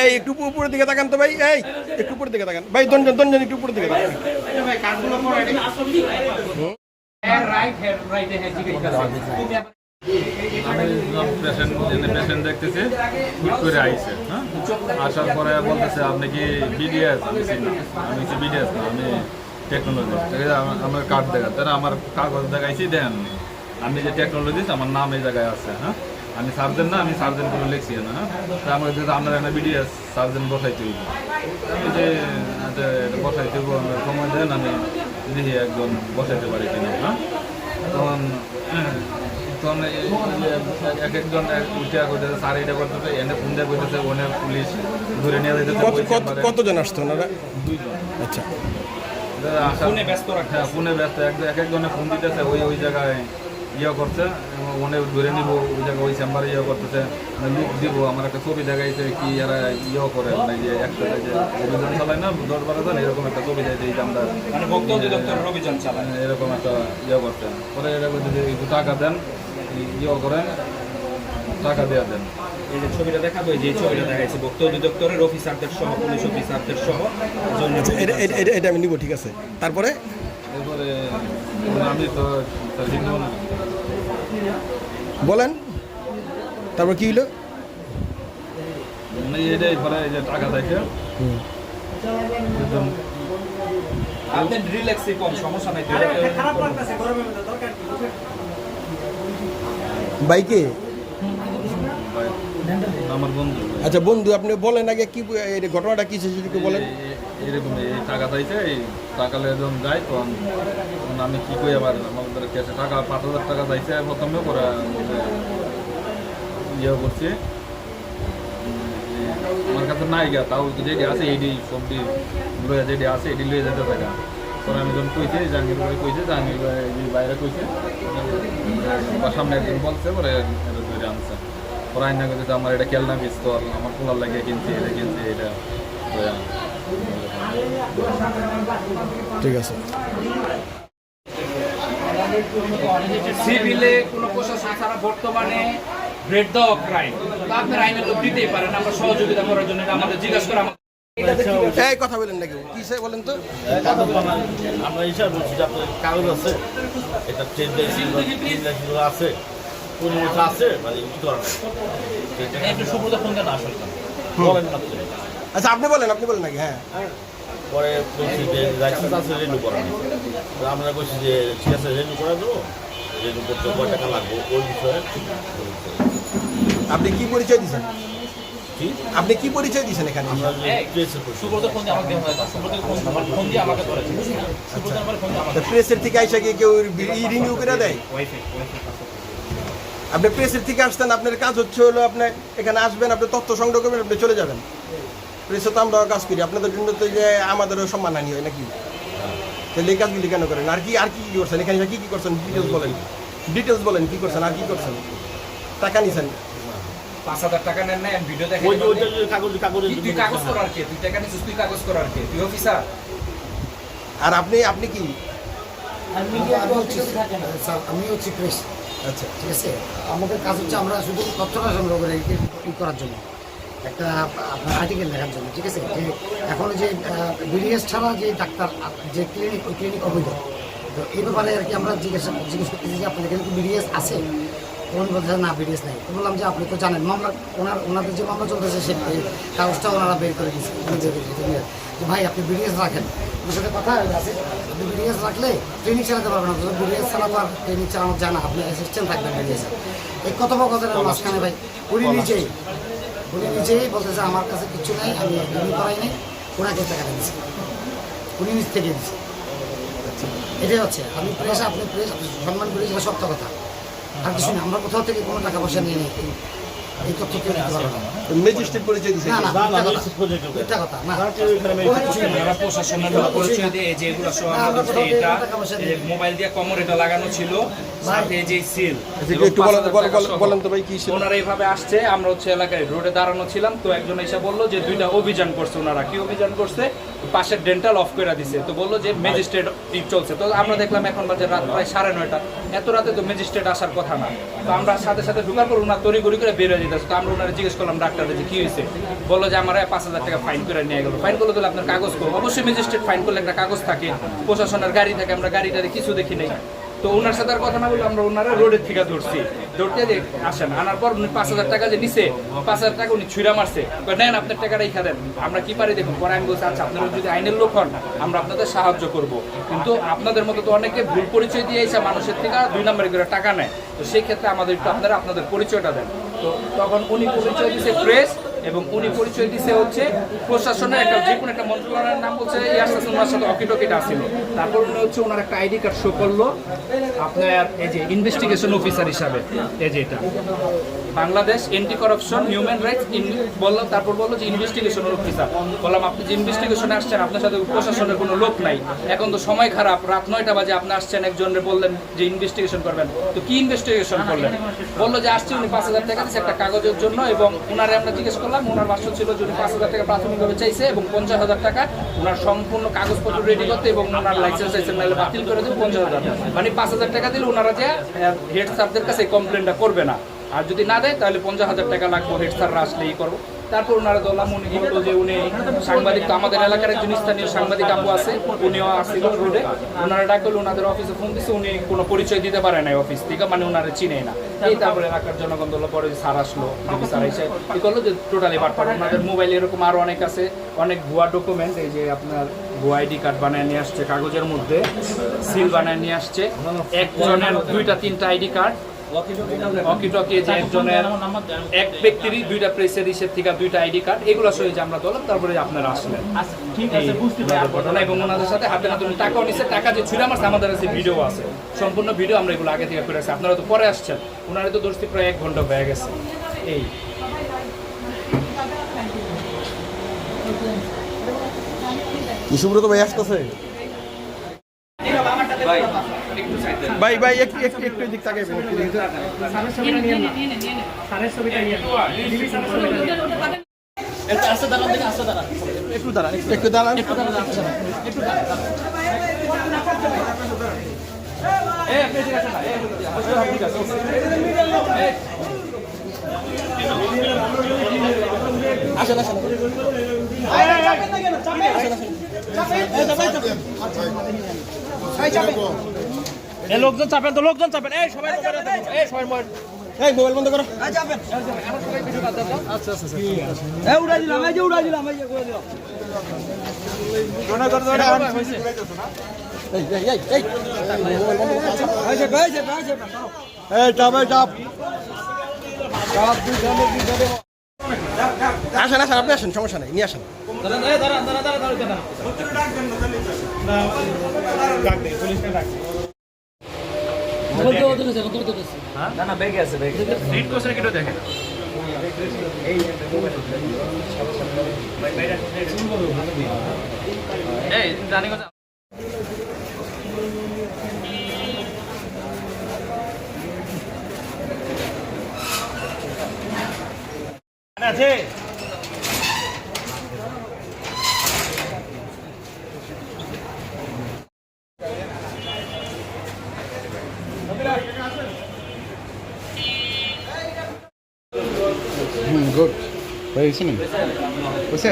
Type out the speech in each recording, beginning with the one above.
এই একটু উপরের দিকে তাকান তো ভাই, এই একটু উপরের দিকে তাকান ভাই, দনজন একটু উপরের দিকে তাকান। আমি পেশেন্ট দেখতেছি, হুট করে আইসে, হ্যাঁ, আসার পরে বলতেছে আপনি কি বিডিএস? আমি কি বিডিএস না, আমি টেকনোলজি। আমার কার্ড দেখা, তারা আমার কাগজ দেখাইছি, দেননি। আমি যে টেকনোলজিস্ট, আমার নাম এই জায়গায় আছে, হ্যাঁ, আমি সার্জেন না, আমি সার্জেন করে লিখছি না, হ্যাঁ, তা আমার যদি আপনার একটা বিডিএস সার্জেন বসাইতে হইব, আমি যে বসাইতে হইব, সময় দেন, আমি দেখি একজন বসাইতে পারি কিনা, হ্যাঁ। তখন তখন এক একজন উঠে করতেছে, স্যার এটা করতেছে, এনে ফোন দিয়ে করতেছে, ওনে পুলিশ ধরে নিয়ে যেতেছে। কতজন আসতো ওনারা? 2 জন। আচ্ছা, ফোনে ব্যস্ত রাখে, হ্যাঁ, ফোনে ব্যস্ত, এক একজনে ফোন দিতেছে, ওই জায়গায় ইয়ে করছে, ওনে ধরে নিব, ওই জায়গায় ওই চেম্বারে ইয়ে করতেছে, লুক দিব। আমার একটা ছবি দেখাইছে, কি এরা ইয়ে করে, মানে যে একসাথে যে অভিযান চালায় না 10-12 জন, এরকম একটা ছবি দেয়, এই যে আমরা মানে ভক্ত অধিদপ্তরের অভিযান চালায়, এরকম একটা ইয়ে করছে। পরে এরা যদি একটু টাকা দেন, ইয়ে করেন, টাকা দেওয়া দেন। এই যে ছবিটা দেখাবো, যে ছবিটা দেখাইছে ভক্ত অধিদপ্তরের অফিসারদের সহ, পুলিশ অফিসারদের সহ। এটা আমি নিব, ঠিক আছে। তারপরে এরপরে আমি তো হিন্দু না, বলেন, তারপর কি হলো? মানে এটাই পরে এই যে টাকা দেখে আপনার রিল্যাক্সই কম, সমস্যা নাই। বাইকে? আমার বন্ধু। আচ্ছা বন্ধু, আপনি বলেন আগে কি এই ঘটনাটা কি সেটা একটু বলেন। এরকম এই টাকা চাইছে, এই টাকা যখন যায় তখন আমি কি করি, আবার আমাদের কাছে টাকা 5,000 টাকা চাইছে প্রথমে, করে ইয়ে করছি, আমার কাছে নাই গা, তাও যেটি আছে এইটি সবজি লয়ে যেটি আছে এটি লয়ে যেতে টাকা। পরে আমি যখন কইছি, জাহাঙ্গীর ভাই কইছে, জাহাঙ্গীর ভাই বাইরে কইছে, বা সামনে একজন বলছে, পরে এটা ধরে আনছে। পরে আইনা কইছে আমার এটা খেলনা পিস্তল, আমার পোলার লাগে কিনছি, এটা কিনছি, এটা ঠিক আছে। সিভিলে কোনো প্রশাসন ছাড়া বর্তমানে রেড দ্য ক্রাইম, আপনার আইনের লোক দিতেই পারেন, আমরা সহযোগিতা করার জন্য এটা আমাদের জিজ্ঞাসা করা। এই কথা বলেন নাকি, কি সে বলেন তো? আমরা হিসাব বলছি যে আপনার কাগজ আছে, এটা ট্রেন আছে, পরিবেশ আছে, মানে কি করেন একটু সুবিধা ফোন দেন, আসল বলেন না। আচ্ছা আপনি বলেন নাকি? হ্যাঁ, পরে বলছি যে লাইসেন্স আছে রেনু করা, আমরা বলছি যে ঠিক আছে রেনু করে দেবো, রেনু করতে কয় টাকা লাগবে ওই বিষয়ে। আপনি কি পরিচয় দিয়েছেন? আপনি কি পরিচয় দিয়েছেন এখানে? প্রেসের থেকে আইসা কি কেউ রিনিউ করে দেয়? আপনি প্রেসের থেকে আসতেন, আপনার কাজ হচ্ছে হলো আপনি এখানে আসবেন, আপনি তথ্য সংগ্রহ করবেন, আপনি চলে যাবেন। প্রেসে তো আমরাও কাজ করি, আপনাদের জন্য তো যে আমাদেরও সম্মানহানি হয় নাকি? তাহলে এই কাজগুলি কেন করেন? আর কি করছেন এখানে? কি করছেন ডিটেলস বলেন, কি করছেন, আর কি করছেন? টাকা নিছেন? 5,000 টাকা নেন না, ভিডিও দেখেন। তুই কাগজ করার কে? তুই টাকা নিছিস, তুই কাগজ করার কে? তুই অফিসার? আর আপনি কি? আমি হচ্ছি প্রেস। আচ্ছা, ঠিক আছে, আমাদের কাজ হচ্ছে আমরা শুধু তথ্যটা সংগ্রহ করে করার জন্য, একটা আপনার আর্টিকেল লেখার জন্য। ঠিক আছে, যে এখন যে বিডিএস ছাড়া যে ডাক্তার যে ক্লিনিক, ওই ক্লিনিক অবৈধ। তো এই ব্যাপারে আর কি আমরা জিজ্ঞেস করতেছি যে আপনাদের এখানে কি বিডিএস আছে? উনি বলতে না বিডিএস নাই। তো বললাম যে আপনি তো জানেন মামলা, ওনাদের যে মামলা চলতেছে সে কাগজটা ওনারা বের করে দিচ্ছে যে ভাই আপনি বিডিএস রাখেন। ওর সাথে কথা হয়ে গেছে, আপনি বিডিএস রাখলে ক্লিনিক চালাতে পারবেন না, বিডিএস চালাবো আর ক্লিনিক চালানো যায় না, আপনি অ্যাসিস্ট্যান্ট থাকবেন বিডিএস। এই কথোপকথনের মাঝখানে ভাই উনি নিজেই বলতেছে আমার কাছে কিছু নাই, আমি রিনিউ করাই নাই, ওনাকে টাকা দিচ্ছি, উনি নিজ থেকে দিচ্ছি। এটাই হচ্ছে, আমি প্রেস, আপনি প্রেস, সম্মান করি, সেটা সত্য কথা, আর কিছু না। আমরা কোথাও থেকে কোনো টাকা পয়সা নিয়ে নেই, এই তথ্য কেউ দিতে পারবে না। ম্যাজিস্ট্রেট পরিচয় দিয়েছে? না, মিথ্যা কথা না, আমরা প্রশাসনের লোক পরিচয় দিয়ে যে এগুলো সব আমরা করতে, এটা মোবাইল দিয়ে কমর এটা লাগানো ছিল, সাথে যে সিল। একটু বলেন তো ভাই কি ছিল? ওনারা এইভাবে আসছে, আমরা হচ্ছে এলাকায় রোডে দাঁড়ানো ছিলাম, তো একজন এসে বললো যে 2টা অভিযান করছে। ওনারা কি অভিযান করছে? পাশের ডেন্টাল অফ করে দিছে, তো বললো যে ম্যাজিস্ট্রেট চলছে। তো আমরা দেখলাম এখন বাজে রাত প্রায় 9:30, এত রাতে তো ম্যাজিস্ট্রেট আসার কথা না। তো আমরা সাথে সাথে ঢুকার পর ওনার তড়িঘড়ি করে বের হয়ে যেতেছে। তো আমরা ওনারা জিজ্ঞেস করলাম ডাক্তারদের যে কী হয়েছে, বললো যে আমার 5,000 টাকা ফাইন করে নিয়ে গেলো। ফাইন করলে তাহলে আপনার কাগজ করবো, অবশ্যই ম্যাজিস্ট্রেট ফাইন করলে একটা কাগজ থাকে, প্রশাসনের গাড়ি থাকে, আমরা গাড়িটারে কিছু দেখি নাই। তো ওনার সাথে আর কথা না বলে আমরা ওনারা রোডের থেকে ধরছি, ধরতে যে আসেন, আনার পর উনি 5,000 টাকা যে নিছে, 5,000 টাকা উনি ছুঁড়া মারছে, নেন আপনার টাকাটা রেখে দেন, আমরা কি পারি দেখুন। পরে আমি বলছি আচ্ছা আপনারা যদি আইনের লোক হন আমরা আপনাদের সাহায্য করব, কিন্তু আপনাদের মতো তো অনেকে ভুল পরিচয় দিয়ে এসে মানুষের থেকে 2 নম্বরে করে টাকা নেয়, তো সেই ক্ষেত্রে আমাদের একটু আপনারা আপনাদের পরিচয়টা দেন। তো তখন উনি পরিচয় দিছে প্রেস, এবং উনি পরিচয় দিছে হচ্ছে প্রশাসনের একটা যে কোনো একটা মন্ত্রণালয়ের নাম বলছে ইয়াসিন, ওনার সাথে অকিটকিটা আসছিল। তারপর উনি হচ্ছে ওনার একটা আইডি কার্ড শো করলো আপনার এই যে ইনভেস্টিগেশন অফিসার হিসাবে, এই যে এটা Bangladesh anti corruption human rights বললো। তারপর বললো যে ইনভেস্টিগেশন অফিসার। বললাম আপনি যে ইনভেস্টিগেশনে আসছেন আপনার সাথে প্রশাসনের কোনো লোক নাই, এখন তো সময় খারাপ, রাত 9টা বাজে, আপনি আসছেন একজনের বললেন যে ইনভেস্টিগেশন করবেন, তো কি ইনভেস্টিগেশন করলেন? বললো যে আসছে উনি 5,000 টাকা দিচ্ছে একটা কাগজের জন্য, এবং ওনারে আমরা জিজ্ঞেস করলাম, ওনার ভাষ্য ছিল যে উনি 5,000 টাকা প্রাথমিকভাবে চাইছে এবং 50,000 টাকা ওনার সম্পূর্ণ কাগজপত্র রেডি করতে এবং ওনার লাইসেন্স চাইছে, নাহলে বাতিল করে দেবে 50,000, মানে 5,000 টাকা দিলে ওনারা যে হেড স্যারদের কাছে কমপ্লেনটা করবে না, আর যদি না দেয় তাহলে 50,000 টাকা লাগবে, হেড স্যাররা আসলেই করবো। তারপর ওনারা দলাম, উনি বললো যে উনি সাংবাদিক, তো আমাদের এলাকার একজন স্থানীয় সাংবাদিক আপু আছে, উনিও আসছিল রোডে, ওনারা ডাকলে ওনাদের অফিসে ফোন দিচ্ছে, উনি কোনো পরিচয় দিতে পারে না অফিস থেকে, মানে ওনারা চিনে না। এই তারপরে এলাকার জনগণ দল পরে স্যার আসলো, স্যার এসে কি করলো যে টোটালি বাটপার, ওনাদের মোবাইলে এরকম আরও অনেক আছে, অনেক ভুয়া ডকুমেন্ট, এই যে আপনার ভুয়া আইডি কার্ড বানায় নিয়ে আসছে, কাগজের মধ্যে সিল বানায় নিয়ে আসছে, একজনের 2টা 3টা আইডি কার্ড, অকিটকি যে একজনের এক ব্যক্তিরই 2টা প্রেসের হিসেব থেকে 2টা আইডি কার্ড, এগুলো সহ যে আমরা দলাম। তারপরে আপনারা আসলেন, ঠিক আছে, বুঝতে পারি ঘটনা, এবং ওনাদের সাথে হাতে নাতে টাকাও নিচ্ছে, টাকা যে ছুঁড়ে মারছে আমাদের কাছে ভিডিও আছে, সম্পূর্ণ ভিডিও আমরা এগুলো আগে থেকে করে আসছি। আপনারা তো পরে আসছেন, ওনারা তো দোষটি প্রায় 1 ঘন্টা হয়ে গেছে। এই সুব্রত ভাই আসতেছে, ভাই একটু সাইড দেন। ভাই ভাই একটু একটু একটু দিক তাকাই একটু দাঁড়ান, একটু দাঁড়ান, এই আপনি ঠিক আছে না, এই ঠিক আছে, আসেন আসেন, লোকজন চাপেন তো, লোকজন চাপেন, এই সবাই এই সবাই এই মোবাইল বন্ধ করো। এই এই এই এই মোবাইল বন্ধ করো। এই চাপ, এই চাপ, আসেন আসেন, আপনি আসেন, সমস্যা নেই, নিয়ে আসেন। না না ব্যাগে আছে, ব্যাগে রিড কোশ্চেন কিটো দেখেন, এই জানি কথা আছে। গুড হয়েছে না, বুঝছে?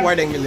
Wide angle